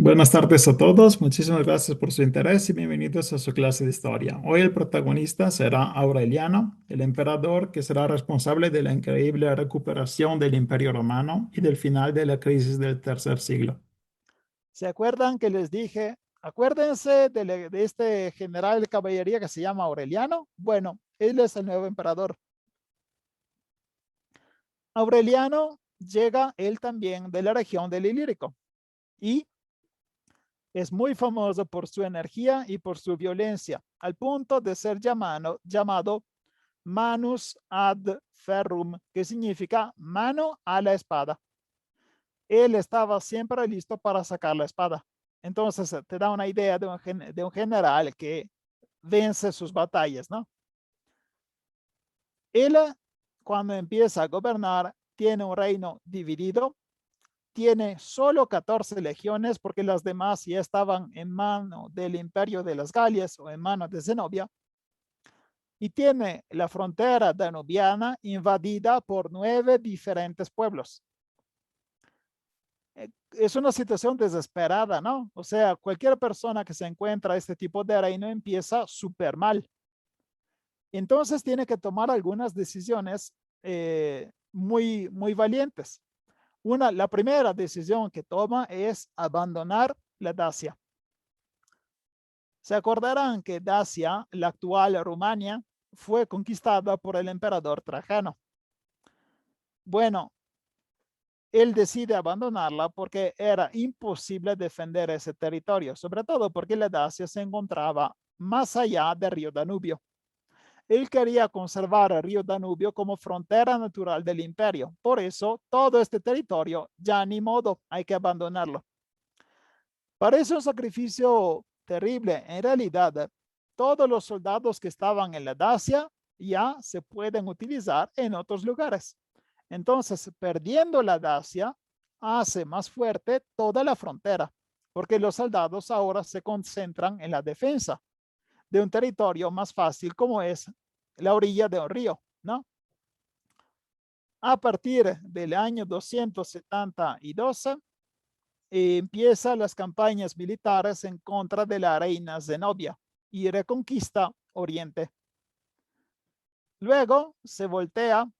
Buenas tardes a todos, muchísimas gracias por su interés y bienvenidos a su clase de historia. Hoy el protagonista será Aureliano, el emperador que será responsable de la increíble recuperación del Imperio Romano y del final de la crisis del tercer siglo. ¿Se acuerdan que les dije? Acuérdense de este general de caballería que se llama Aureliano. Bueno, él es el nuevo emperador. Aureliano llega él también de la región del Ilírico y es muy famoso por su energía y por su violencia, al punto de ser llamado manus ad ferrum, que significa mano a la espada. Él estaba siempre listo para sacar la espada. Entonces te da una idea de un general que vence sus batallas, ¿no? Él, cuando empieza a gobernar, tiene un reino dividido, tiene solo 14 legiones porque las demás ya estaban en mano del imperio de las Galias o en manos de Zenobia, y tiene la frontera danubiana invadida por 9 diferentes pueblos. Es una situación desesperada, ¿no? O sea, cualquier persona que se encuentra este tipo de reino empieza súper mal. Entonces tiene que tomar algunas decisiones muy valientes. La primera decisión que toma es abandonar la Dacia. Se acordarán que Dacia, la actual Rumania, fue conquistada por el emperador Trajano. Bueno, él decide abandonarla porque era imposible defender ese territorio, sobre todo porque la Dacia se encontraba más allá del río Danubio. Él quería conservar el río Danubio como frontera natural del imperio. Por eso, todo este territorio ya ni modo, hay que abandonarlo. Parece un sacrificio terrible. En realidad, todos los soldados que estaban en la Dacia ya se pueden utilizar en otros lugares. Entonces, perdiendo la Dacia, hace más fuerte toda la frontera, porque los soldados ahora se concentran en la defensa de un territorio más fácil como es la orilla de un río, ¿no? A partir del año 272, empiezan las campañas militares en contra de la reina Zenobia y reconquista Oriente. Luego se voltea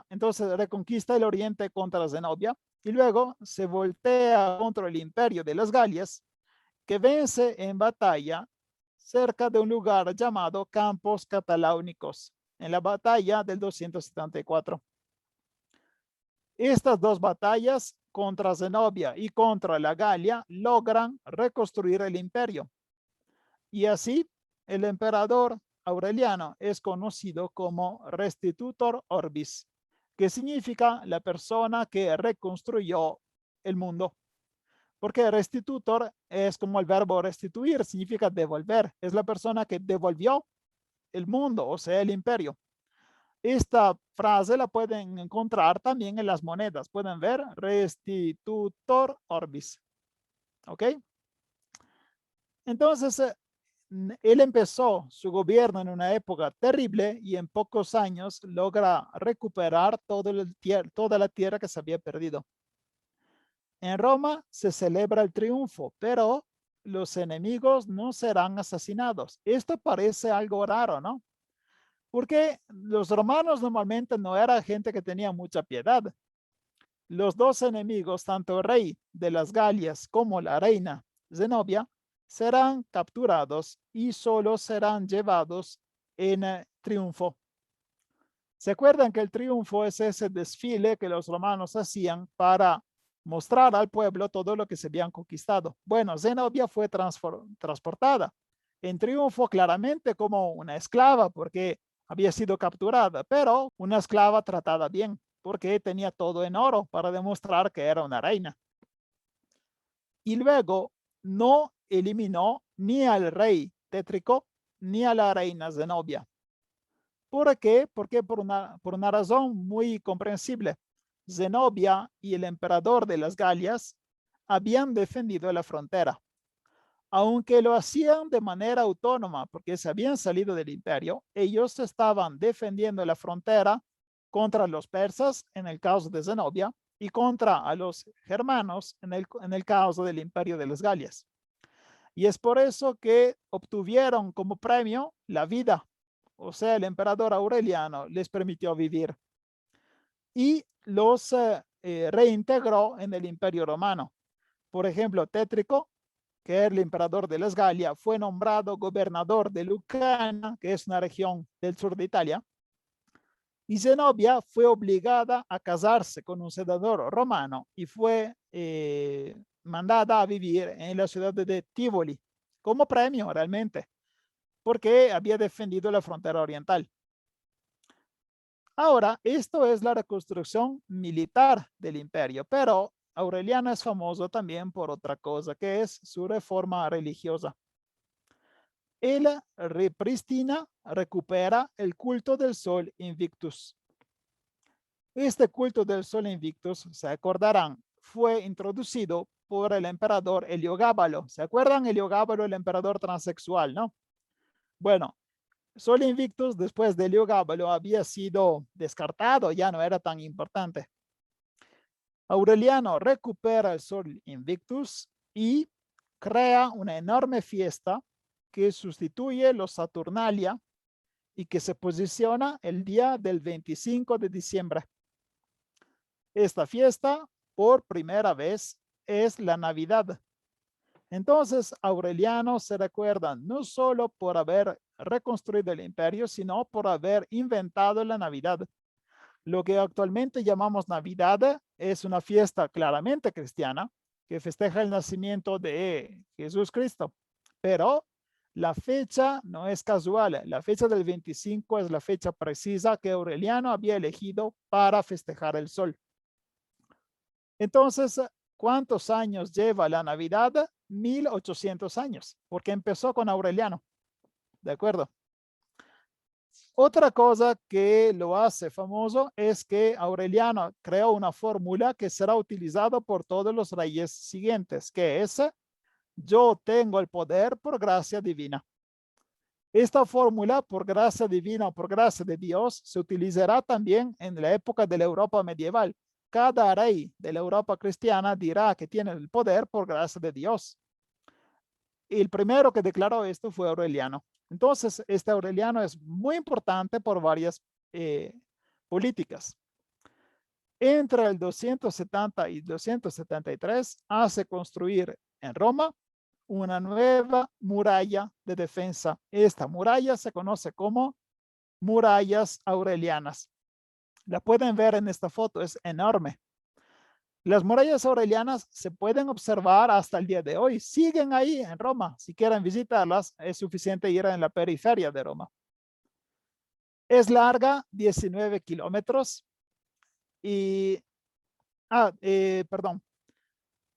entonces reconquista el Oriente contra Zenobia y luego se voltea contra el imperio de las Galias, que vence en batalla cerca de un lugar llamado Campos Cataláunicos, en la batalla del 274. Estas dos batallas contra Zenobia y contra la Galia logran reconstruir el imperio. Y así el emperador Aureliano es conocido como Restitutor Orbis, que significa la persona que reconstruyó el mundo. Porque restitutor es como el verbo restituir, significa devolver. Es la persona que devolvió el mundo, o sea, el imperio. Esta frase la pueden encontrar también en las monedas. Pueden ver restitutor orbis. ¿Ok? Entonces, él empezó su gobierno en una época terrible y en pocos años logra recuperar toda la tierra que se había perdido. En Roma se celebra el triunfo, pero los enemigos no serán asesinados. Esto parece algo raro, ¿no? Porque los romanos normalmente no era gente que tenía mucha piedad. Los dos enemigos, tanto el rey de las Galias como la reina Zenobia, serán capturados y solo serán llevados en triunfo. ¿Se acuerdan que el triunfo es ese desfile que los romanos hacían para mostrar al pueblo todo lo que se habían conquistado? Bueno, Zenobia fue transportada en triunfo claramente como una esclava porque había sido capturada, pero una esclava tratada bien porque tenía todo en oro para demostrar que era una reina. Y luego no eliminó ni al rey Tétrico ni a la reina Zenobia. ¿Por qué? Porque por una razón muy comprensible. Zenobia y el emperador de las Galias habían defendido la frontera. Aunque lo hacían de manera autónoma porque se habían salido del imperio, ellos estaban defendiendo la frontera contra los persas, en el caso de Zenobia, y contra a los germanos en el caos del imperio de las Galias. Y es por eso que obtuvieron como premio la vida. O sea, el emperador Aureliano les permitió vivir y los reintegró en el imperio romano. Por ejemplo, Tétrico, que era el emperador de las Galias, fue nombrado gobernador de Lucana, que es una región del sur de Italia, y Zenobia fue obligada a casarse con un senador romano y fue mandada a vivir en la ciudad de Tivoli, como premio realmente, porque había defendido la frontera oriental. Ahora, esto es la reconstrucción militar del imperio, pero Aureliano es famoso también por otra cosa, que es su reforma religiosa. Él repristina, recupera el culto del sol invictus. Este culto del sol invictus, se acordarán, fue introducido por el emperador Heliogábalo. ¿Se acuerdan? Heliogábalo, el emperador transexual, ¿no? Bueno, Sol Invictus después de Heliogábalo había sido descartado, ya no era tan importante. Aureliano recupera el Sol Invictus y crea una enorme fiesta que sustituye los Saturnalia y que se posiciona el día del 25 de diciembre. Esta fiesta, por primera vez, es la Navidad. Entonces, Aureliano se recuerda no solo por haber reconstruido el imperio, sino por haber inventado la Navidad. Lo que actualmente llamamos Navidad es una fiesta claramente cristiana que festeja el nacimiento de Jesús Cristo. Pero la fecha no es casual. La fecha del 25 es la fecha precisa que Aureliano había elegido para festejar el sol. Entonces, ¿cuántos años lleva la Navidad? 1800 años, porque empezó con Aureliano. ¿De acuerdo? Otra cosa que lo hace famoso es que Aureliano creó una fórmula que será utilizada por todos los reyes siguientes, que es: yo tengo el poder por gracia divina. Esta fórmula, por gracia divina o por gracia de Dios, se utilizará también en la época de la Europa medieval. Cada rey de la Europa cristiana dirá que tiene el poder por gracia de Dios. Y el primero que declaró esto fue Aureliano. Entonces, este Aureliano es muy importante por varias políticas. Entre el 270 y 273 hace construir en Roma una nueva muralla de defensa. Esta muralla se conoce como murallas aurelianas. La pueden ver en esta foto, es enorme. Las murallas aurelianas se pueden observar hasta el día de hoy. Siguen ahí en Roma. Si quieren visitarlas, es suficiente ir en la periferia de Roma. Es larga 19 kilómetros y, perdón,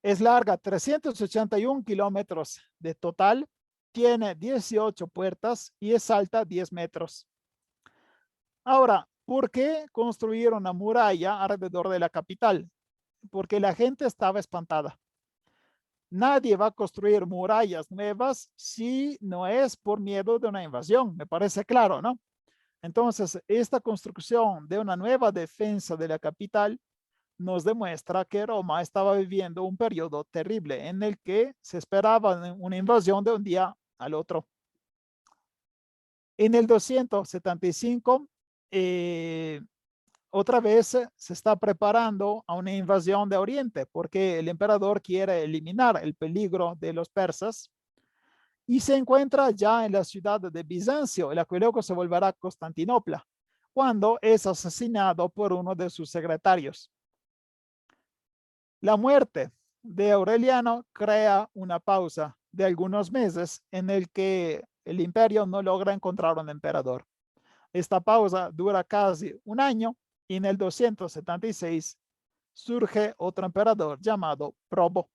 es larga 381 kilómetros de total. Tiene 18 puertas y es alta 10 metros. Ahora, ¿por qué construir una muralla alrededor de la capital? Porque la gente estaba espantada. Nadie va a construir murallas nuevas si no es por miedo de una invasión. Me parece claro, ¿no? Entonces, esta construcción de una nueva defensa de la capital nos demuestra que Roma estaba viviendo un periodo terrible en el que se esperaba una invasión de un día al otro. En el 275, otra vez se está preparando a una invasión de Oriente porque el emperador quiere eliminar el peligro de los persas y se encuentra ya en la ciudad de Bizancio, la que luego se volverá Constantinopla, cuando es asesinado por uno de sus secretarios. La muerte de Aureliano crea una pausa de algunos meses en el que el imperio no logra encontrar un emperador. Esta pausa dura casi un año y en el 276 surge otro emperador llamado Probo.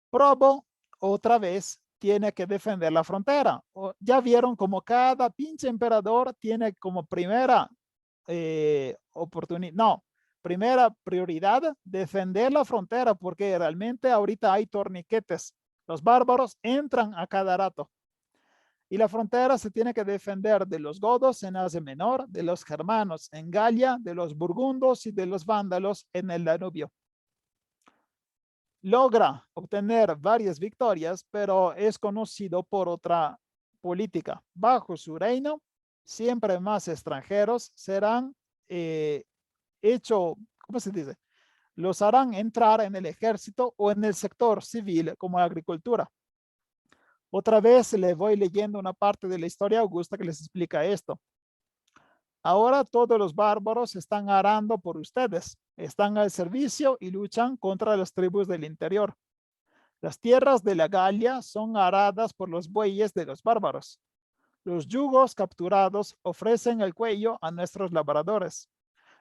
Probo otra vez tiene que defender la frontera. Ya vieron como cada pinche emperador tiene como primera oportunidad, no, primera prioridad defender la frontera porque realmente ahorita hay torniquetes. Los bárbaros entran a cada rato. Y la frontera se tiene que defender de los godos en Asia Menor, de los germanos en Galia, de los burgundos y de los vándalos en el Danubio. Logra obtener varias victorias, pero es conocido por otra política. Bajo su reino, siempre más extranjeros serán ¿cómo se dice? Los harán entrar en el ejército o en el sector civil como la agricultura. Otra vez le voy leyendo una parte de la historia augusta que les explica esto. Ahora todos los bárbaros están arando por ustedes, están al servicio y luchan contra las tribus del interior. Las tierras de la Galia son aradas por los bueyes de los bárbaros. Los yugos capturados ofrecen el cuello a nuestros labradores.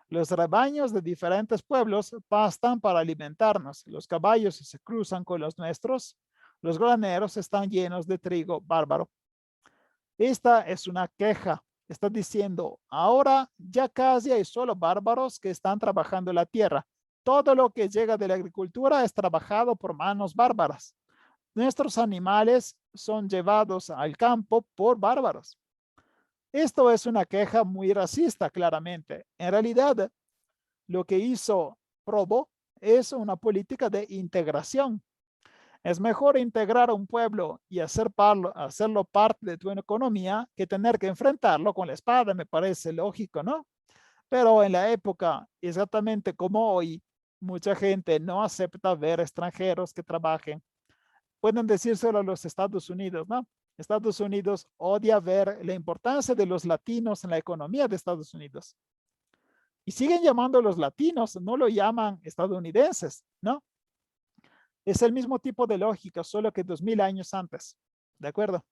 Los rebaños de diferentes pueblos pastan para alimentarnos. Los caballos se cruzan con los nuestros. Los graneros están llenos de trigo bárbaro. Esta es una queja. Está diciendo, ahora ya casi hay solo bárbaros que están trabajando la tierra. Todo lo que llega de la agricultura es trabajado por manos bárbaras. Nuestros animales son llevados al campo por bárbaros. Esto es una queja muy racista, claramente. En realidad, lo que hizo Probo es una política de integración. Es mejor integrar a un pueblo y hacerlo parte de tu economía que tener que enfrentarlo con la espada, me parece lógico, ¿no? Pero en la época, exactamente como hoy, mucha gente no acepta ver extranjeros que trabajen. Pueden decírselo a los Estados Unidos, ¿no? Estados Unidos odia ver la importancia de los latinos en la economía de Estados Unidos. Y siguen llamando a los latinos, no lo llaman estadounidenses, ¿no? Es el mismo tipo de lógica, solo que 2000 años antes, ¿de acuerdo?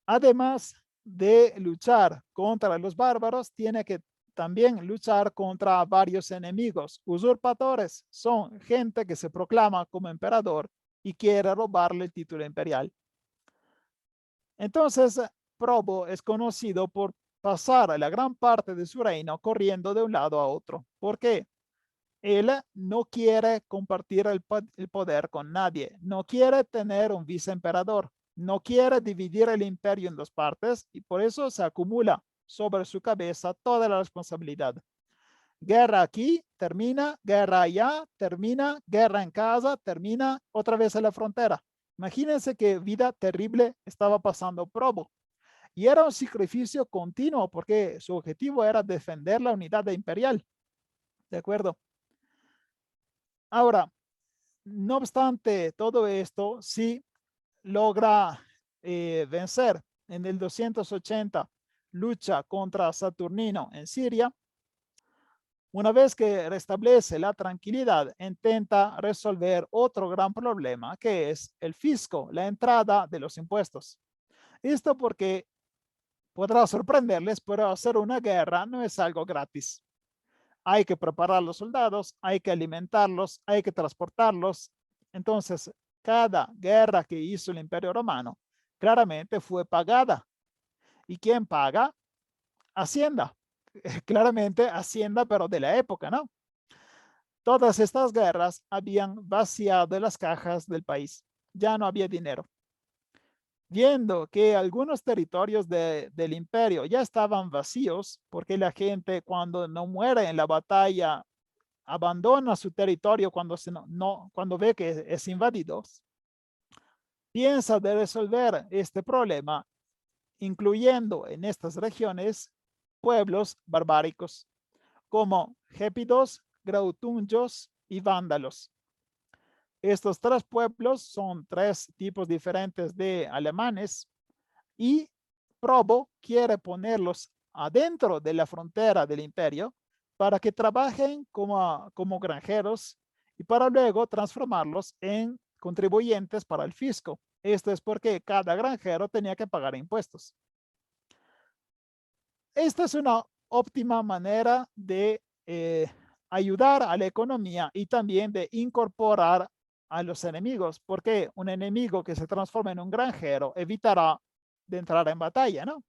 Además de luchar contra los bárbaros, tiene que también luchar contra varios enemigos. Usurpadores son gente que se proclama como emperador y quiere robarle el título imperial. Entonces, Probo es conocido por pasar la gran parte de su reino corriendo de un lado a otro. ¿Por qué? Él no quiere compartir el poder con nadie, no quiere tener un viceemperador, no quiere dividir el imperio en dos partes y por eso se acumula sobre su cabeza toda la responsabilidad. Guerra aquí, termina, guerra allá, termina, guerra en casa, termina, otra vez en la frontera. Imagínense qué vida terrible estaba pasando Probo. Y era un sacrificio continuo porque su objetivo era defender la unidad imperial. ¿De acuerdo? Ahora, no obstante todo esto, sí logra vencer. En el 280 lucha contra Saturnino en Siria. Una vez que restablece la tranquilidad, intenta resolver otro gran problema, que es el fisco, la entrada de los impuestos. Esto porque podrá sorprenderles, pero hacer una guerra no es algo gratis. Hay que preparar a los soldados, hay que alimentarlos, hay que transportarlos. Entonces, cada guerra que hizo el Imperio Romano claramente fue pagada. ¿Y quién paga? Hacienda. Claramente Hacienda, pero de la época, ¿no? Todas estas guerras habían vaciado las cajas del país. Ya no había dinero. Viendo que algunos territorios del imperio ya estaban vacíos, porque la gente cuando no muere en la batalla abandona su territorio cuando ve que es invadido, piensa de resolver este problema, incluyendo en estas regiones pueblos barbáricos como gépidos, grautungios y vándalos. Estos tres pueblos son tres tipos diferentes de alemanes y Probo quiere ponerlos adentro de la frontera del imperio para que trabajen como granjeros y para luego transformarlos en contribuyentes para el fisco. Esto es porque cada granjero tenía que pagar impuestos. Esta es una óptima manera de ayudar a la economía y también de incorporar a los enemigos, porque un enemigo que se transforma en un granjero evitará de entrar en batalla, ¿no?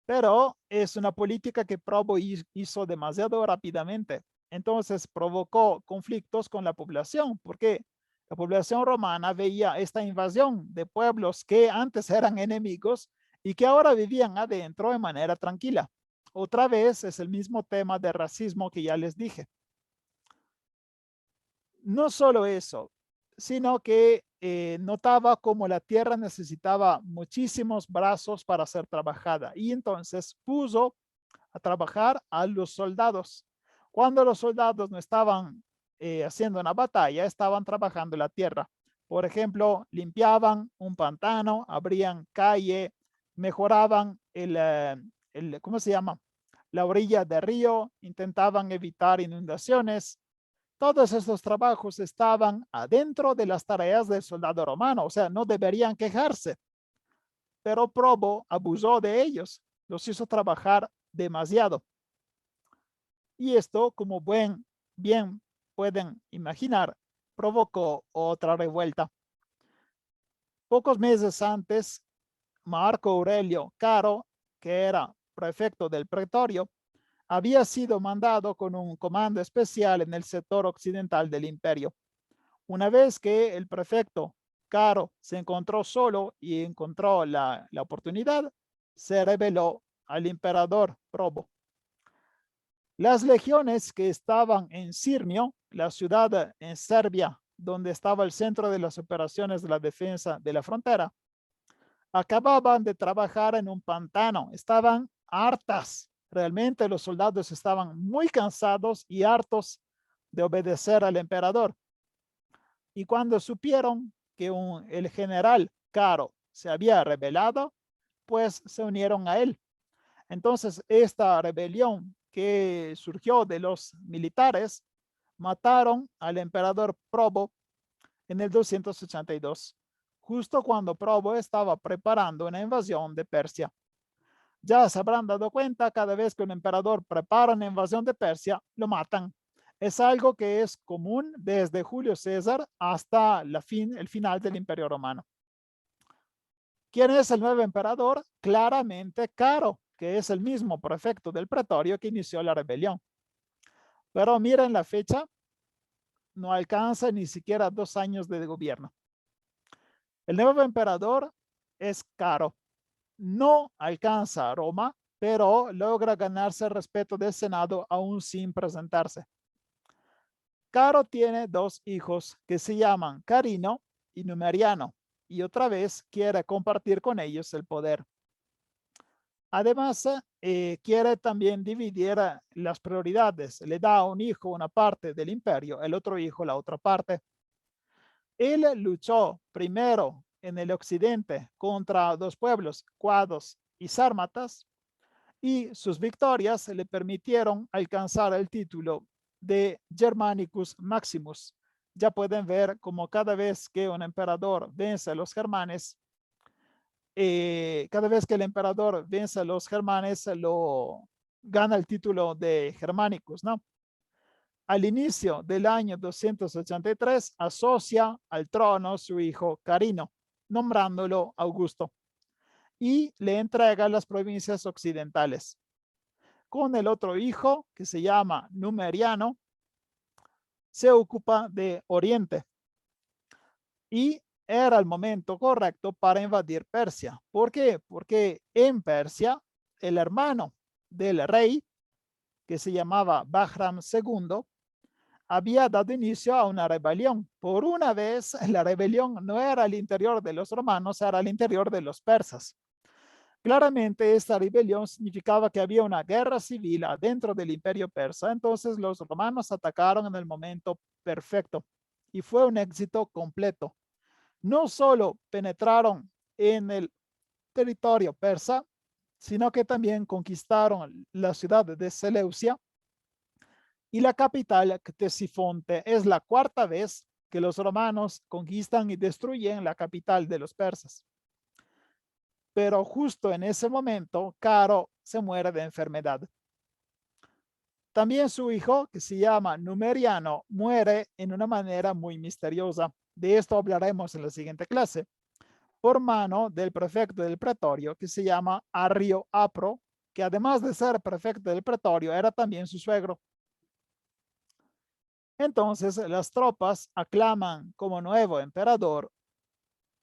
Pero es una política que Probo hizo demasiado rápidamente. Entonces provocó conflictos con la población, porque La población romana veía esta invasión de pueblos que antes eran enemigos y que ahora vivían adentro de manera tranquila. Otra vez es el mismo tema de racismo que ya les dije. No solo eso, sino que notaba como la tierra necesitaba muchísimos brazos para ser trabajada y entonces puso a trabajar a los soldados. Cuando los soldados no estaban haciendo una batalla, estaban trabajando la tierra. Por ejemplo, limpiaban un pantano, abrían calle, mejoraban ¿cómo se llama? La orilla del río, intentaban evitar inundaciones. Todos estos trabajos estaban adentro de las tareas del soldado romano, o sea, no deberían quejarse, pero Probo abusó de ellos, los hizo trabajar demasiado. Y esto, como bien pueden imaginar, provocó otra revuelta. Pocos meses antes, Marco Aurelio Caro, que era prefecto del pretorio, había sido mandado con un comando especial en el sector occidental del imperio. Una vez que el prefecto Caro se encontró solo y encontró la oportunidad, se rebeló al emperador Probo. Las legiones que estaban en Sirmio, la ciudad en Serbia, donde estaba el centro de las operaciones de la defensa de la frontera, acababan de trabajar en un pantano, estaban hartas. Realmente los soldados estaban muy cansados y hartos de obedecer al emperador. Y cuando supieron que el general Caro se había rebelado, pues se unieron a él. Entonces, esta rebelión que surgió de los militares mataron al emperador Probo en el 282, justo cuando Probo estaba preparando una invasión de Persia. Ya se habrán dado cuenta, cada vez que un emperador prepara una invasión de Persia, lo matan. Es algo que es común desde Julio César hasta el final del Imperio Romano. ¿Quién es el nuevo emperador? Claramente Caro, que es el mismo prefecto del pretorio que inició la rebelión. Pero miren la fecha, no alcanza ni siquiera 2 años de gobierno. El nuevo emperador es Caro. No alcanza a Roma, pero logra ganarse el respeto del Senado aún sin presentarse. Caro tiene 2 hijos que se llaman Carino y Numeriano, y otra vez quiere compartir con ellos el poder. Además, quiere también dividir las prioridades. Le da a un hijo una parte del imperio, el otro hijo la otra parte. Él luchó primero en el occidente contra 2 pueblos, cuados y sármatas, y sus victorias le permitieron alcanzar el título de Germanicus Maximus. Ya pueden ver como cada vez que un emperador vence a los germanes, cada vez que el emperador vence a los germanes, lo gana el título de Germanicus, ¿no? Al inicio del año 283, asocia al trono su hijo Carino, nombrándolo Augusto, y le entrega las provincias occidentales. Con el otro hijo, que se llama Numeriano, se ocupa de Oriente. Y era el momento correcto para invadir Persia. ¿Por qué? Porque en Persia, el hermano del rey, que se llamaba Bahram II, había dado inicio a una rebelión. Por una vez, la rebelión no era al interior de los romanos, era al interior de los persas. Claramente, esta rebelión significaba que había una guerra civil adentro del imperio persa. Entonces, los romanos atacaron en el momento perfecto y fue un éxito completo. No solo penetraron en el territorio persa, sino que también conquistaron la ciudad de Seleucia y la capital, Ctesifonte. Es la 4ª vez que los romanos conquistan y destruyen la capital de los persas. Pero justo en ese momento, Caro se muere de enfermedad. También su hijo, que se llama Numeriano, muere en una manera muy misteriosa. De esto hablaremos en la siguiente clase. Por mano del prefecto del pretorio, que se llama Arrio Apro, que además de ser prefecto del pretorio, era también su suegro. Entonces las tropas aclaman como nuevo emperador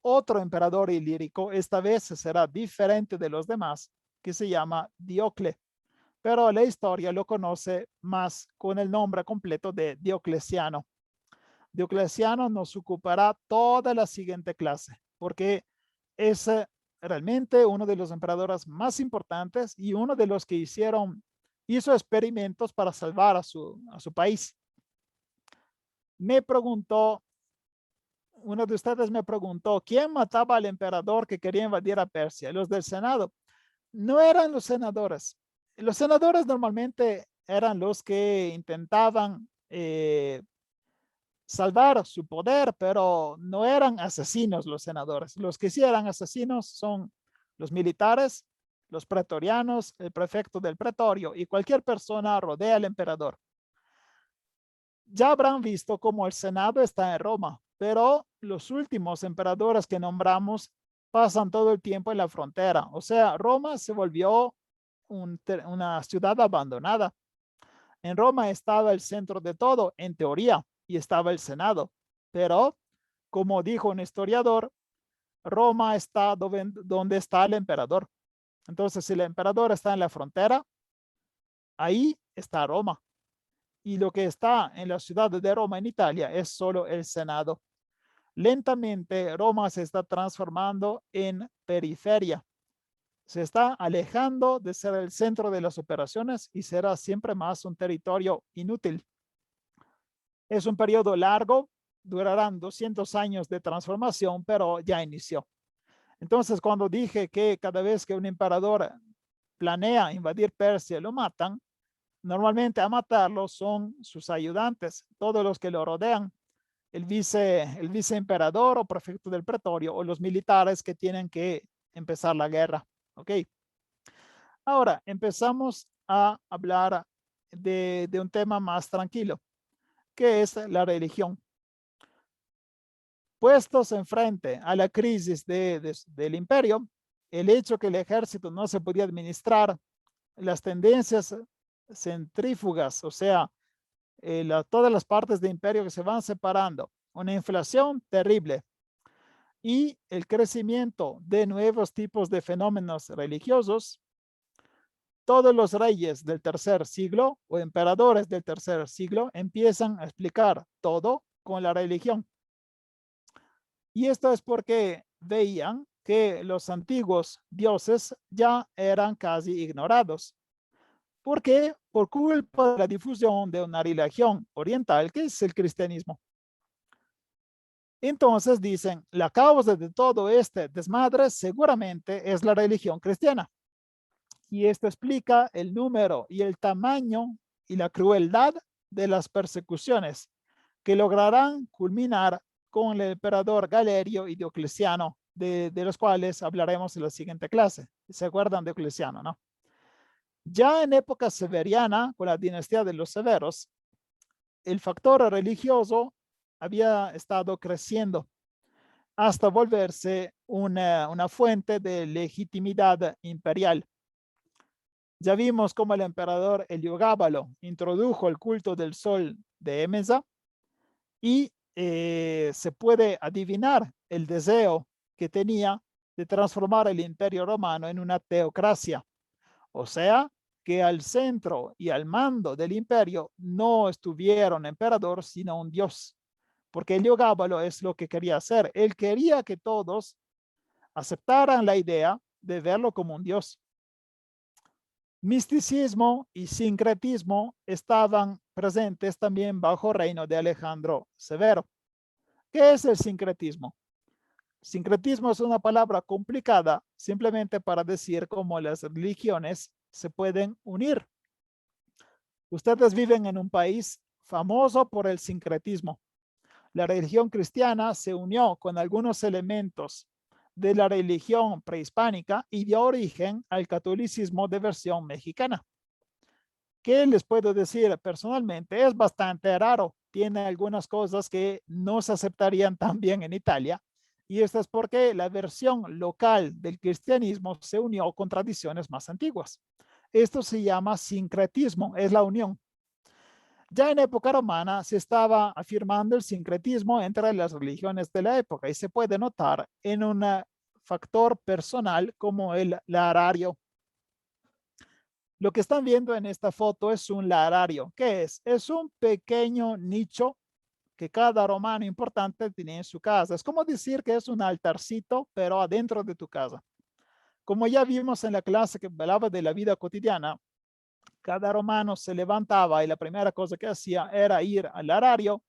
otro emperador ilírico, esta vez será diferente de los demás, que se llama Diocle, pero la historia lo conoce más con el nombre completo de Diocleciano. Diocleciano nos ocupará toda la siguiente clase, porque es realmente uno de los emperadores más importantes y uno de los que hizo experimentos para salvar a su país. Uno de ustedes me preguntó, ¿quién mataba al emperador que quería invadir a Persia? Los del Senado. No eran los senadores. Los senadores normalmente eran los que intentaban salvar su poder, pero no eran asesinos los senadores. Los que sí eran asesinos son los militares, los pretorianos, el prefecto del pretorio y cualquier persona rodea al emperador. Ya habrán visto cómo el Senado está en Roma, pero los últimos emperadores que nombramos pasan todo el tiempo en la frontera. O sea, Roma se volvió una ciudad abandonada. En Roma estaba el centro de todo, en teoría, y estaba el Senado. Pero, como dijo un historiador, Roma está donde está el emperador. Entonces, si el emperador está en la frontera, ahí está Roma. Y lo que está en la ciudad de Roma, en Italia, es solo el Senado. Lentamente, Roma se está transformando en periferia. Se está alejando de ser el centro de las operaciones y será siempre más un territorio inútil. Es un periodo largo, durarán 200 años de transformación, pero ya inició. Entonces, cuando dije que cada vez que un emperador planea invadir Persia, lo matan, normalmente a matarlo son sus ayudantes, todos los que lo rodean, el viceemperador o prefecto del pretorio o los militares que tienen que empezar la guerra. ¿Ok? Ahora empezamos a hablar de un tema más tranquilo, que es la religión. Puestos enfrente a la crisis del imperio, el hecho que el ejército no se podía administrar, las tendencias centrífugas, o sea, todas las partes del imperio que se van separando, una inflación terrible y el crecimiento de nuevos tipos de fenómenos religiosos, todos los reyes del tercer siglo o emperadores del tercer siglo empiezan a explicar todo con la religión. Y esto es porque veían que los antiguos dioses ya eran casi ignorados. ¿Por qué? Por culpa de la difusión de una religión oriental que es el cristianismo. Entonces dicen, la causa de todo este desmadre seguramente es la religión cristiana. Y esto explica el número y el tamaño y la crueldad de las persecuciones que lograrán culminar con el emperador Galerio y Diocleciano, de los cuales hablaremos en la siguiente clase. ¿Se acuerdan de Diocleciano, no? Ya en época severiana, con la dinastía de los Severos, el factor religioso había estado creciendo hasta volverse una fuente de legitimidad imperial. Ya vimos cómo el emperador Heliogábalo introdujo el culto del sol de Emesa y se puede adivinar el deseo que tenía de transformar el imperio romano en una teocracia. O sea, que al centro y al mando del imperio no estuviera un emperador, sino un dios. Porque Heliogábalo es lo que quería hacer. Él quería que todos aceptaran la idea de verlo como un dios. Misticismo y sincretismo estaban presentes también bajo el reino de Alejandro Severo. ¿Qué es el sincretismo? Sincretismo es una palabra complicada simplemente para decir cómo las religiones se pueden unir. Ustedes viven en un país famoso por el sincretismo. La religión cristiana se unió con algunos elementos de la religión prehispánica y dio origen al catolicismo de versión mexicana. ¿Qué les puedo decir personalmente? Es bastante raro. Tiene algunas cosas que no se aceptarían tan bien en Italia. Y esto es porque la versión local del cristianismo se unió con tradiciones más antiguas. Esto se llama sincretismo, es la unión. Ya en época romana se estaba afirmando el sincretismo entre las religiones de la época y se puede notar en un factor personal como el larario. Lo que están viendo en esta foto es un larario. ¿Qué es? Es un pequeño nicho que cada romano importante tenía en su casa. Es como decir que es un altarcito, pero adentro de tu casa. Como ya vimos en la clase que hablaba de la vida cotidiana, cada romano se levantaba y la primera cosa que hacía era ir al larario,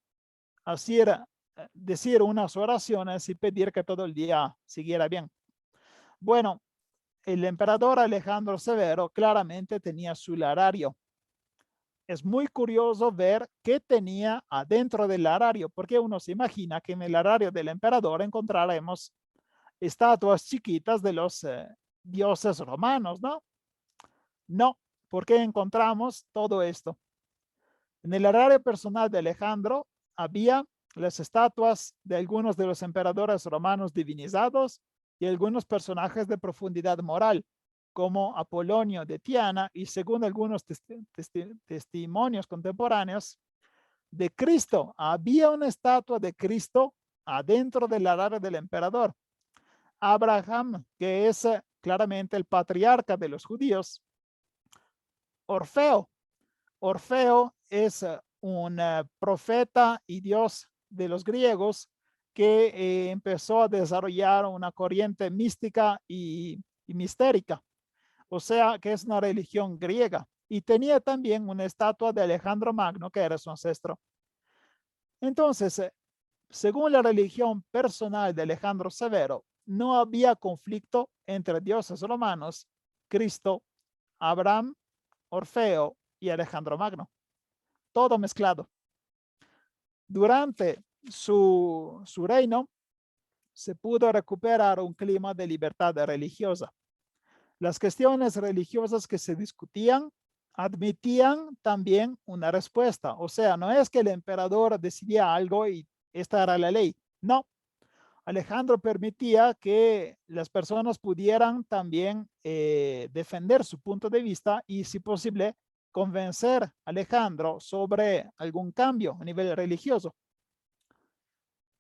decir unas oraciones y pedir que todo el día siguiera bien. Bueno, el emperador Alejandro Severo claramente tenía su larario. Es muy curioso ver qué tenía adentro del larario, porque uno se imagina que en el larario del emperador encontraremos estatuas chiquitas de los dioses romanos, ¿no? No, porque encontramos todo esto. En el larario personal de Alejandro había las estatuas de algunos de los emperadores romanos divinizados y algunos personajes de profundidad moral, como Apolonio de Tiana y según algunos testimonios contemporáneos, de Cristo. Había una estatua de Cristo adentro del larario del emperador. Abraham, que es claramente el patriarca de los judíos. Orfeo. Orfeo es un profeta y dios de los griegos que empezó a desarrollar una corriente mística y mistérica, o sea que es una religión griega, y tenía también una estatua de Alejandro Magno, que era su ancestro. Entonces, según la religión personal de Alejandro Severo, no había conflicto entre dioses romanos, Cristo, Abraham, Orfeo y Alejandro Magno. Todo mezclado. Durante su reino se pudo recuperar un clima de libertad religiosa. Las cuestiones religiosas que se discutían admitían también una respuesta. O sea, no es que el emperador decidía algo y esta era la ley. No. Alejandro permitía que las personas pudieran también defender su punto de vista y, si posible, convencer a Alejandro sobre algún cambio a nivel religioso.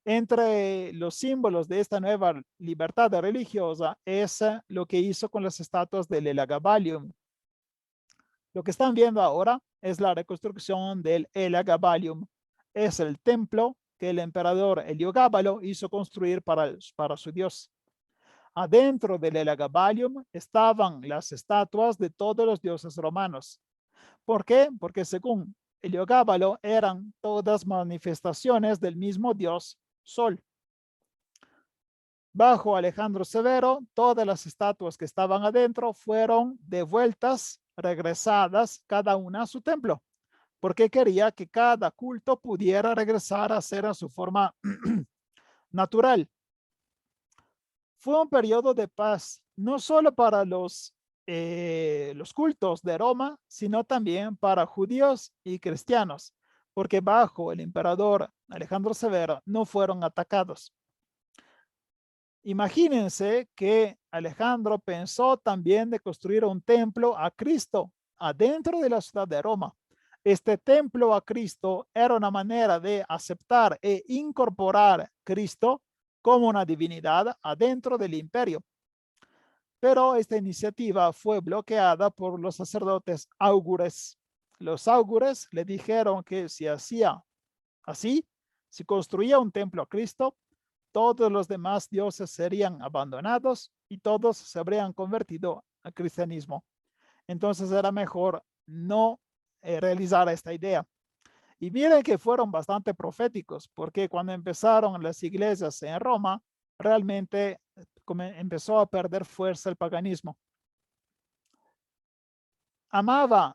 Entre los símbolos de esta nueva libertad religiosa es lo que hizo con las estatuas del Elagabalium. Lo que están viendo ahora es la reconstrucción del Elagabalium. Es el templo que el emperador Heliogábalo hizo construir para su dios. Adentro del Elagabalium estaban las estatuas de todos los dioses romanos. ¿Por qué? Porque según Heliogábalo eran todas manifestaciones del mismo dios Sol. Bajo Alejandro Severo, todas las estatuas que estaban adentro fueron devueltas, regresadas, cada una a su templo, porque quería que cada culto pudiera regresar a ser a su forma natural. Fue un periodo de paz, no solo para los cultos de Roma, sino también para judíos y cristianos, porque bajo el emperador Alejandro Severo no fueron atacados. Imagínense que Alejandro pensó también de construir un templo a Cristo adentro de la ciudad de Roma. Este templo a Cristo era una manera de aceptar e incorporar Cristo como una divinidad adentro del imperio. Pero esta iniciativa fue bloqueada por los sacerdotes augures. Los augures le dijeron que si hacía así, si construía un templo a Cristo, todos los demás dioses serían abandonados y todos se habrían convertido al cristianismo. Entonces era mejor no realizar esta idea. Y miren que fueron bastante proféticos, porque cuando empezaron las iglesias en Roma, realmente empezó a perder fuerza el paganismo. Amaba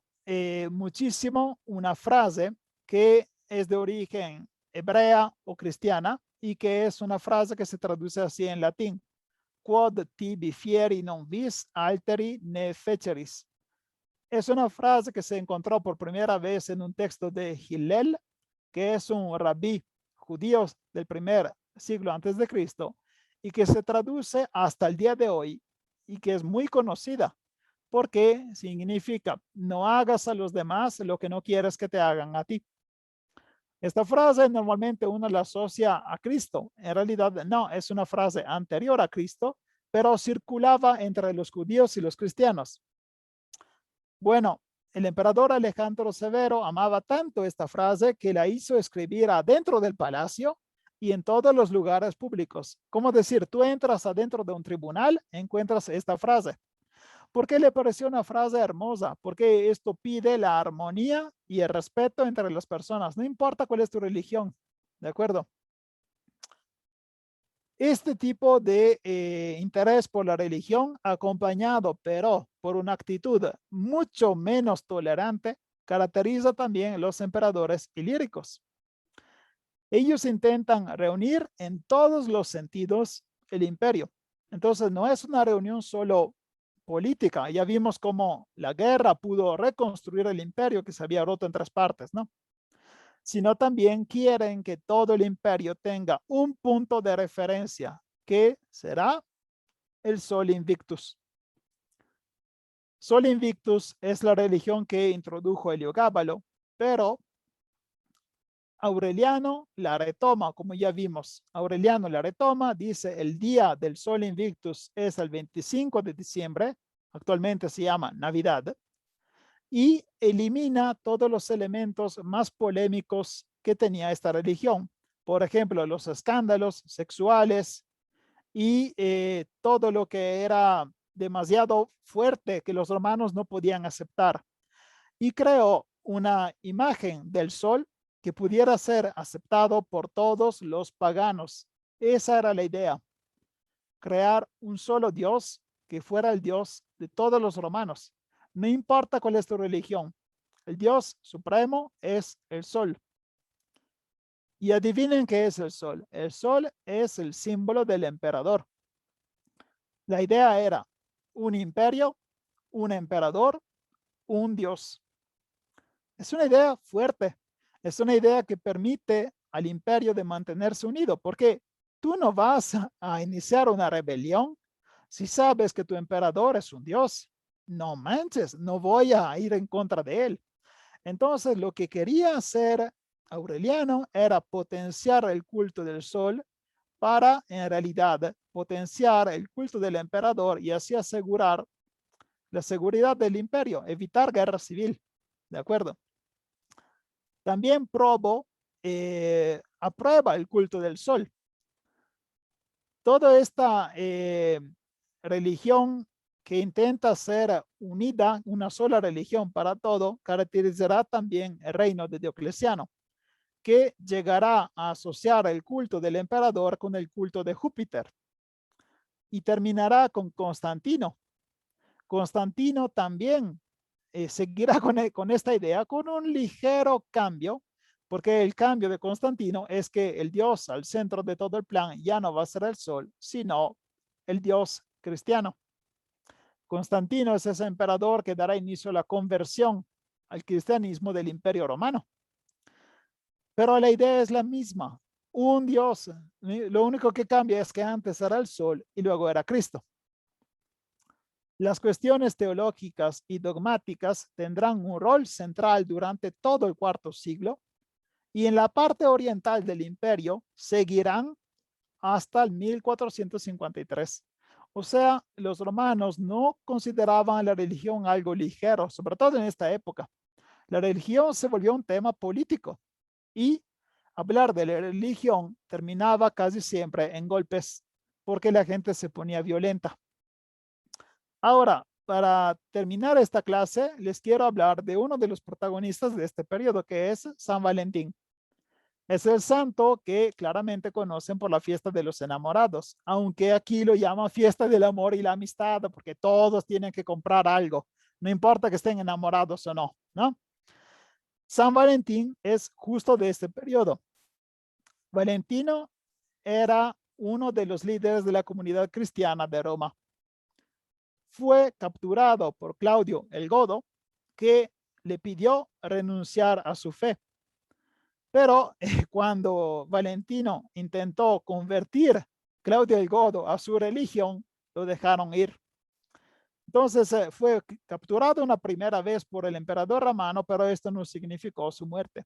muchísimo una frase que es de origen hebrea o cristiana y que es una frase que se traduce así en latín: quod tibi fieri non vis, alteri ne feceris. Es una frase que se encontró por primera vez en un texto de Hillel, que es un rabí judío del primer siglo antes de Cristo, y que se traduce hasta el día de hoy y que es muy conocida porque significa: no hagas a los demás lo que no quieres que te hagan a ti. Esta frase normalmente uno la asocia a Cristo. En realidad no, es una frase anterior a Cristo, pero circulaba entre los judíos y los cristianos. Bueno, el emperador Alejandro Severo amaba tanto esta frase que la hizo escribir adentro del palacio y en todos los lugares públicos. Como decir, tú entras adentro de un tribunal, encuentras esta frase. ¿Por qué le pareció una frase hermosa? Porque esto pide la armonía y el respeto entre las personas, no importa cuál es tu religión, ¿de acuerdo? Este tipo de interés por la religión, acompañado pero por una actitud mucho menos tolerante, caracteriza también los emperadores ilíricos. Ellos intentan reunir en todos los sentidos el imperio. Entonces, no es una reunión solo política. Ya vimos cómo la guerra pudo reconstruir el imperio que se había roto en tres partes, ¿no? Sino también quieren que todo el imperio tenga un punto de referencia, que será el Sol Invictus. Sol Invictus es la religión que introdujo Heliogábalo, pero Aureliano la retoma, como ya vimos. Aureliano la retoma, dice el día del Sol Invictus es el 25 de diciembre, actualmente se llama Navidad, y elimina todos los elementos más polémicos que tenía esta religión. Por ejemplo, los escándalos sexuales y todo lo que era demasiado fuerte que los romanos no podían aceptar. Y creó una imagen del sol que pudiera ser aceptado por todos los paganos. Esa era la idea, crear un solo Dios que fuera el Dios de todos los romanos. No importa cuál es tu religión, el Dios supremo es el sol. Y adivinen qué es el sol. El sol es el símbolo del emperador. La idea era un imperio, un emperador, un Dios. Es una idea fuerte. Es una idea que permite al imperio de mantenerse unido, porque tú no vas a iniciar una rebelión si sabes que tu emperador es un Dios. No manches, no voy a ir en contra de él. Entonces, lo que quería hacer Aureliano era potenciar el culto del sol para, en realidad, potenciar el culto del emperador y así asegurar la seguridad del imperio, evitar guerra civil. ¿De acuerdo? También Probo aprueba el culto del sol. Toda esta religión que intenta ser unida, una sola religión para todo, caracterizará también el reino de Diocleciano, que llegará a asociar el culto del emperador con el culto de Júpiter y terminará con Constantino. Constantino también seguirá con esta idea, con un ligero cambio, porque el cambio de Constantino es que el Dios al centro de todo el plan ya no va a ser el sol, sino el Dios cristiano. Constantino es ese emperador que dará inicio a la conversión al cristianismo del Imperio Romano. Pero la idea es la misma, un Dios. Lo único que cambia es que antes era el sol y luego era Cristo. Las cuestiones teológicas y dogmáticas tendrán un rol central durante todo el cuarto siglo y en la parte oriental del imperio seguirán hasta el 1453. O sea, los romanos no consideraban la religión algo ligero, sobre todo en esta época. La religión se volvió un tema político y hablar de la religión terminaba casi siempre en golpes porque la gente se ponía violenta. Ahora, para terminar esta clase, les quiero hablar de uno de los protagonistas de este periodo, que es San Valentín. Es el santo que claramente conocen por la fiesta de los enamorados, aunque aquí lo llaman fiesta del amor y la amistad, porque todos tienen que comprar algo, no importa que estén enamorados o no, ¿no? San Valentín es justo de este periodo. Valentino era uno de los líderes de la comunidad cristiana de Roma. Fue capturado por Claudio el Godo, que le pidió renunciar a su fe. Pero cuando Valentino intentó convertir Claudio el Godo a su religión, lo dejaron ir. Entonces fue capturado una primera vez por el emperador romano, pero esto no significó su muerte.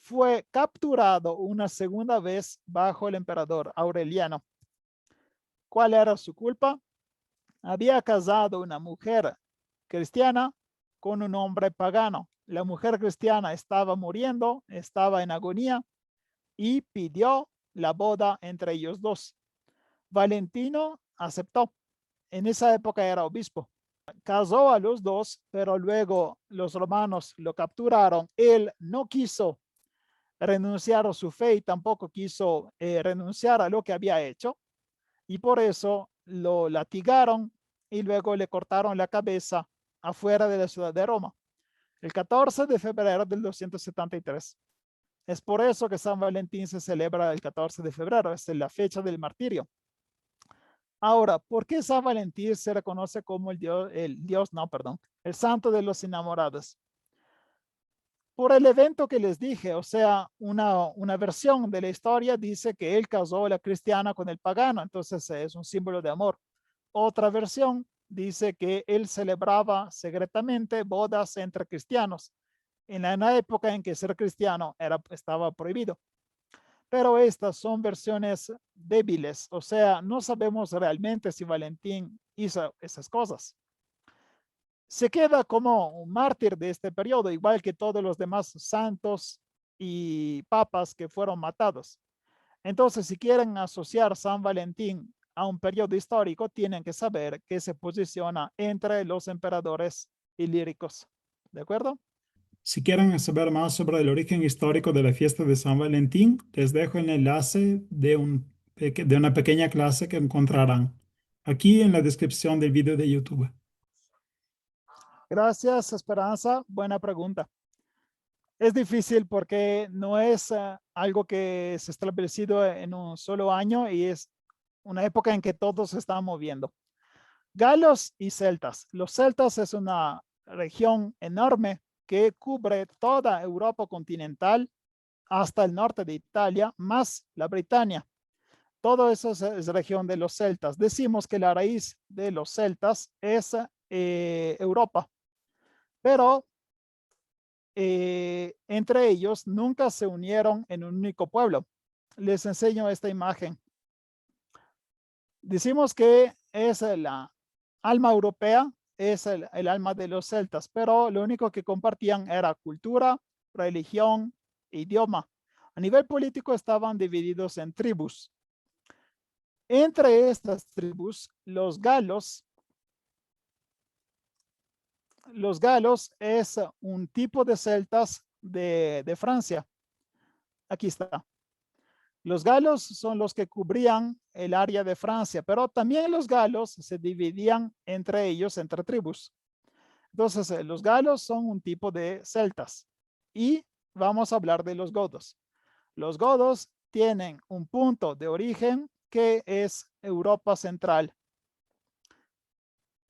fue capturado una segunda vez bajo el emperador Aureliano. ¿Cuál era su culpa? Había casado una mujer cristiana con un hombre pagano. La mujer cristiana estaba muriendo, estaba en agonía y pidió la boda entre ellos dos. Valentino aceptó. En esa época era obispo. Casó a los dos, pero luego los romanos lo capturaron. Él no quiso renunciar a su fe y tampoco quiso renunciar a lo que había hecho. Y por eso lo latigaron y luego le cortaron la cabeza afuera de la ciudad de Roma, el 14 de febrero del 273. Es por eso que San Valentín se celebra el 14 de febrero, es la fecha del martirio. Ahora, ¿por qué San Valentín se reconoce como el santo de los enamorados? Por el evento que les dije, o sea, una versión de la historia dice que él casó a la cristiana con el pagano, entonces es un símbolo de amor. Otra versión dice que él celebraba secretamente bodas entre cristianos, en la época en que ser cristiano estaba prohibido. Pero estas son versiones débiles, o sea, no sabemos realmente si Valentín hizo esas cosas. Se queda como un mártir de este periodo, igual que todos los demás santos y papas que fueron matados. Entonces, si quieren asociar San Valentín a un periodo histórico, tienen que saber que se posiciona entre los emperadores ilíricos. ¿De acuerdo? Si quieren saber más sobre el origen histórico de la fiesta de San Valentín, les dejo el enlace de una pequeña clase que encontrarán aquí en la descripción del video de YouTube. Gracias, Esperanza. Buena pregunta. Es difícil porque no es algo que se ha establecido en un solo año y es una época en que todos se están moviendo. Galos y celtas. Los celtas es una región enorme que cubre toda Europa continental hasta el norte de Italia, más la Britania. Todo eso es región de los celtas. Decimos que la raíz de los celtas es Europa, pero entre ellos nunca se unieron en un único pueblo. Les enseño esta imagen. Decimos que es la alma europea, es el alma de los celtas, pero lo único que compartían era cultura, religión, idioma. A nivel político estaban divididos en tribus. Entre estas tribus, los galos es un tipo de celtas de Francia. Aquí está. Los galos son los que cubrían el área de Francia, pero también los galos se dividían entre ellos, entre tribus. Entonces, los galos son un tipo de celtas. Y vamos a hablar de los godos. Los godos tienen un punto de origen que es Europa Central.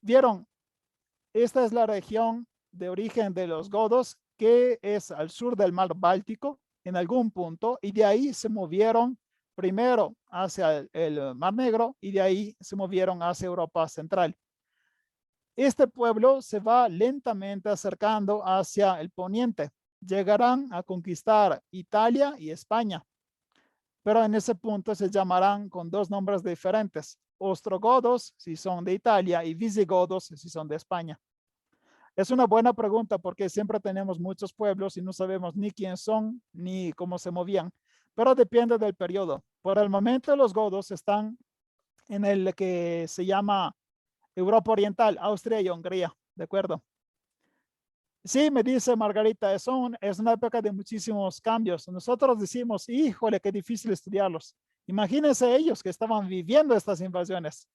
¿Vieron? Esta es la región de origen de los godos, que es al sur del mar Báltico, en algún punto, y de ahí se movieron primero hacia el Mar Negro y de ahí se movieron hacia Europa Central. Este pueblo se va lentamente acercando hacia el poniente. Llegarán a conquistar Italia y España, pero en ese punto se llamarán con dos nombres diferentes: ostrogodos si son de Italia y visigodos si son de España. Es una buena pregunta porque siempre tenemos muchos pueblos y no sabemos ni quién son ni cómo se movían, pero depende del periodo. Por el momento los godos están en el que se llama Europa Oriental, Austria y Hungría, ¿de acuerdo? Sí, me dice Margarita, es una época de muchísimos cambios. Nosotros decimos, híjole, qué difícil estudiarlos. Imagínense ellos que estaban viviendo estas invasiones.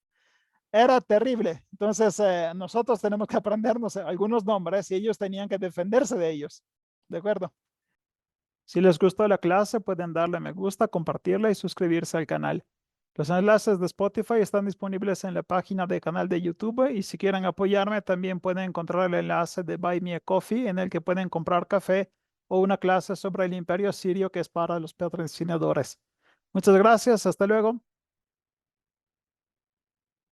Era terrible. Entonces, nosotros tenemos que aprendernos algunos nombres y ellos tenían que defenderse de ellos. ¿De acuerdo? Si les gustó la clase, pueden darle me gusta, compartirla y suscribirse al canal. Los enlaces de Spotify están disponibles en la página del canal de YouTube y si quieren apoyarme, también pueden encontrar el enlace de Buy Me a Coffee en el que pueden comprar café o una clase sobre el Imperio Sirio que es para los patrocinadores. Muchas gracias. Hasta luego.